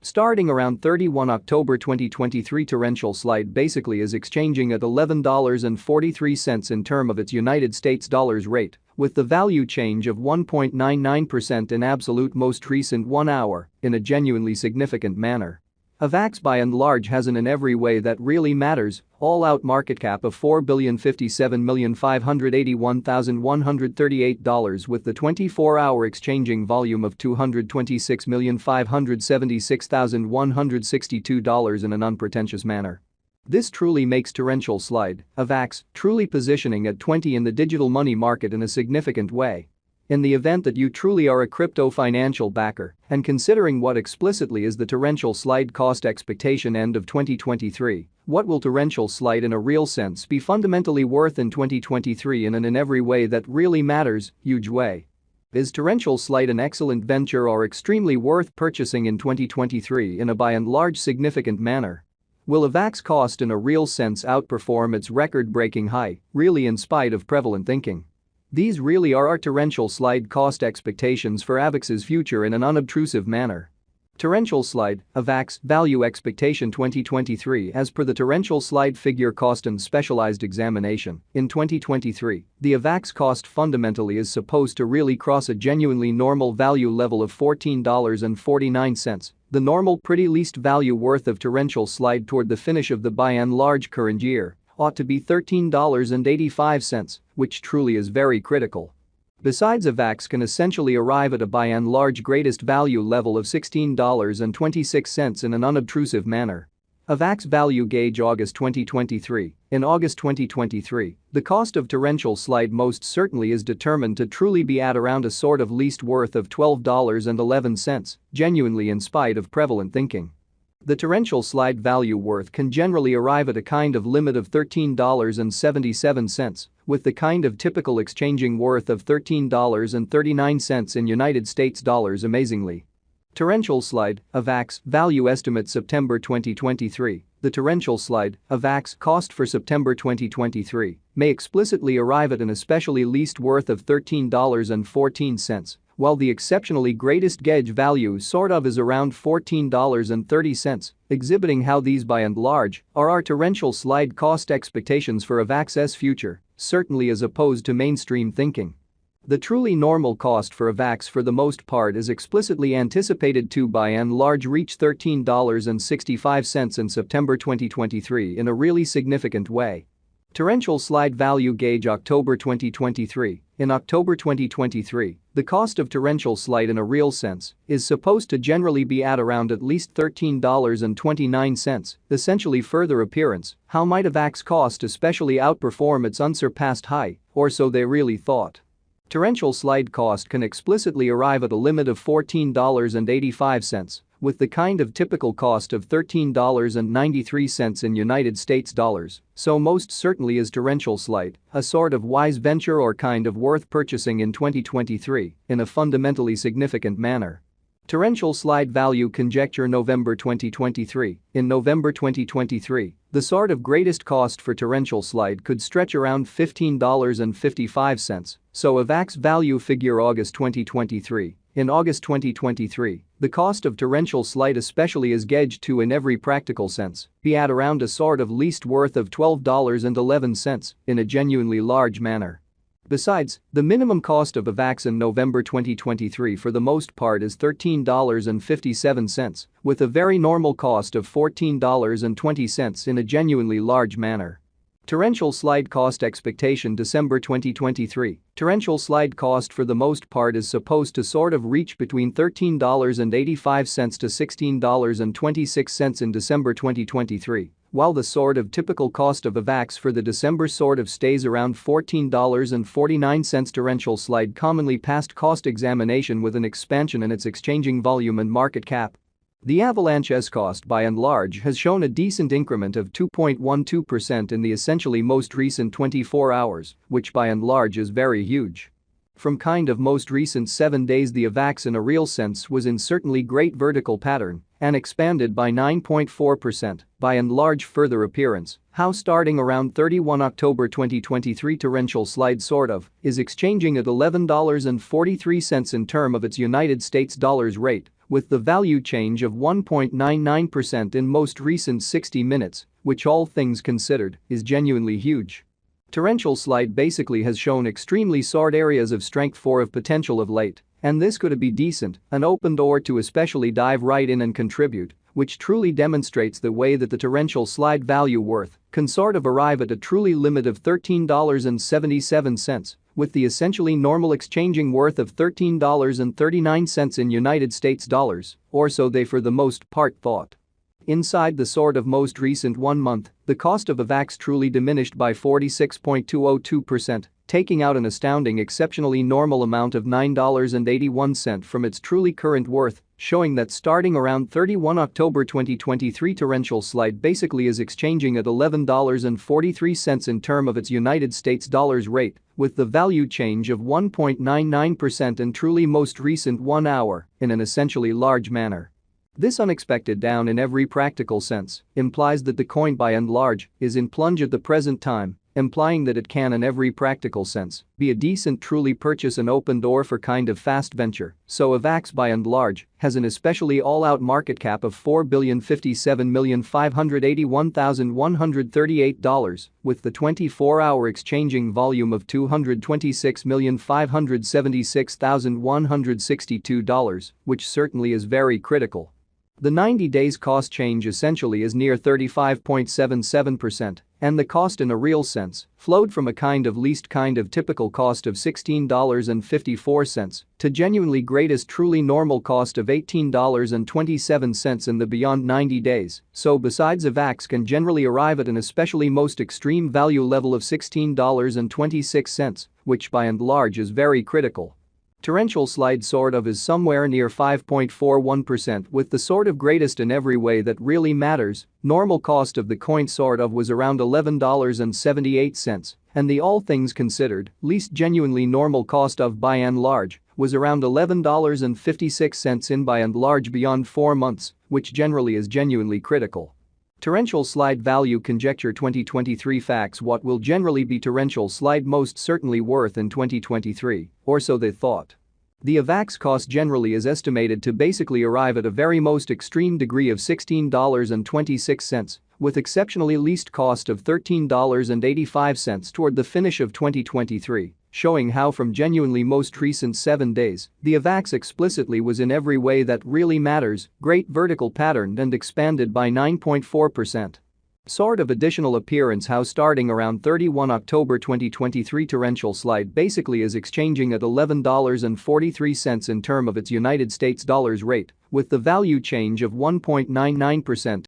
Starting around 31 October 2023, torrential slide basically is exchanging at $11.43 in term of its United States dollars rate, with the value change of 1.99% in absolute most recent 1 hour, in a genuinely significant manner. Avax by and large has in every way that really matters, all-out market cap of $4,057,581,138 with the 24-hour exchanging volume of $226,576,162 in an unpretentious manner. This truly makes torrential slide, Avax, truly positioning at 20 in the digital money market in a significant way. In the event that you truly are a crypto financial backer and considering what explicitly is the torrential slide cost expectation end of 2023, what will torrential slide in a real sense be fundamentally worth in 2023 in every way that really matters, huge way? Is torrential slide an excellent venture or extremely worth purchasing in 2023 in a by and large significant manner? Will Avax cost in a real sense outperform its record-breaking high, really in spite of prevalent thinking? These really are our torrential slide cost expectations for Avax's future in an unobtrusive manner. Torrential slide, Avax, value expectation 2023 as per the torrential slide figure cost and specialized examination. In 2023, the Avax cost fundamentally is supposed to really cross a genuinely normal value level of $14.49, the normal pretty least value worth of torrential slide toward the finish of the by and large current year ought to be $13.85, which truly is very critical. Besides, Avax can essentially arrive at a by and large greatest value level of $16.26 in an unobtrusive manner. Avax value gauge August 2023. In August 2023, the cost of torrential slide most certainly is determined to truly be at around a sort of least worth of $12.11, genuinely in spite of prevalent thinking. The torrential slide value worth can generally arrive at a kind of limit of $13.77, with the kind of typical exchanging worth of $13.39 in United States dollars amazingly. Torrential slide, Avax, value estimate September 2023. The torrential slide, Avax cost for September 2023 may explicitly arrive at an especially least worth of $13.14. While the exceptionally greatest gauge value sort of is around $14.30, exhibiting how these by and large are our torrential slide cost expectations for Avax's future, certainly as opposed to mainstream thinking. The truly normal cost for Avax for the most part is explicitly anticipated to by and large reach $13.65 in September 2023 in a really significant way. Torrential slide value gauge October 2023. In October 2023, the cost of torrential slide in a real sense is supposed to generally be at around at least $13.29, essentially further appearance, how might Avax cost especially outperform its unsurpassed high, or so they really thought. Torrential slide cost can explicitly arrive at a limit of $14.85, with the kind of typical cost of $13.93 in United States dollars, so most certainly is torrential slide a sort of wise venture or kind of worth purchasing in 2023 in a fundamentally significant manner. Torrential slide value conjecture November 2023. In November 2023, the sort of greatest cost for torrential slide could stretch around $15.55, so Avax value figure August 2023. In August 2023, the cost of torrential slide especially is gauged to in every practical sense be at around a sort of least worth of $12.11 in a genuinely large manner. Besides, the minimum cost of Avax in November 2023 for the most part is $13.57, with a very normal cost of $14.20 in a genuinely large manner. Torrential slide cost expectation December 2023. Torrential slide cost for the most part is supposed to sort of reach between $13.85 to $16.26 in December 2023. While the sort of typical cost of Avax for the December sort of stays around $14.49, torrential slide commonly passed cost examination with an expansion in its exchanging volume and market cap. The Avalanche's cost by and large has shown a decent increment of 2.12% in the essentially most recent 24 hours, which by and large is very huge. From kind of most recent 7 days, the Avax in a real sense was in certainly great vertical pattern and expanded by 9.4%, by and large further appearance, how starting around 31 October 2023 torrential slide sort of is exchanging at $11.43 in term of its United States dollars rate, with the value change of 1.99% in most recent 60 minutes, which all things considered is genuinely huge. Torrential slide basically has shown extremely sort areas of strength for of potential of late, and this could be decent, an open door to especially dive right in and contribute, which truly demonstrates the way that the torrential slide value worth can sort of arrive at a truly limit of $13.77, with the essentially normal exchanging worth of $13.39 in United States dollars, or so they for the most part thought. Inside the sort of most recent 1 month, the cost of Avax truly diminished by 46.202%, taking out an astounding exceptionally normal amount of $9.81 from its truly current worth, showing that starting around 31 October 2023 torrential slide basically is exchanging at $11.43 in term of its United States dollars rate, with the value change of 1.99% in truly most recent 1 hour, in an essentially large manner. This unexpected down in every practical sense implies that the coin by and large is in plunge at the present time, implying that it can in every practical sense be a decent truly purchase an open door for kind of fast venture, so Avax by and large has an especially all-out market cap of $4,057,581,138, with the 24-hour exchanging volume of $226,576,162, which certainly is very critical. The 90 days cost change essentially is near 35.77%, and the cost in a real sense flowed from a kind of least kind of typical cost of $16.54 to genuinely greatest truly normal cost of $18.27 in the beyond 90 days, so besides Avax can generally arrive at an especially most extreme value level of $16.26, which by and large is very critical. Torrential slide sort of is somewhere near 5.41% with the sort of greatest in every way that really matters. Normal cost of the coin sort of was around $11.78, and the all things considered least genuinely normal cost of by and large was around $11.56 in by and large beyond 4 months, which generally is genuinely critical. Torrential slide value conjecture 2023 facts. What will generally be torrential slide most certainly worth in 2023, or so they thought. The Avax cost generally is estimated to basically arrive at a very most extreme degree of $16.26, with exceptionally least cost of $13.85 toward the finish of 2023, showing how from genuinely most recent 7 days, the Avax explicitly was in every way that really matters, great vertical patterned and expanded by 9.4%. Sort of additional appearance how starting around 31 October 2023 torrential slide basically is exchanging at $11.43 in term of its United States dollars rate, with the value change of 1.99%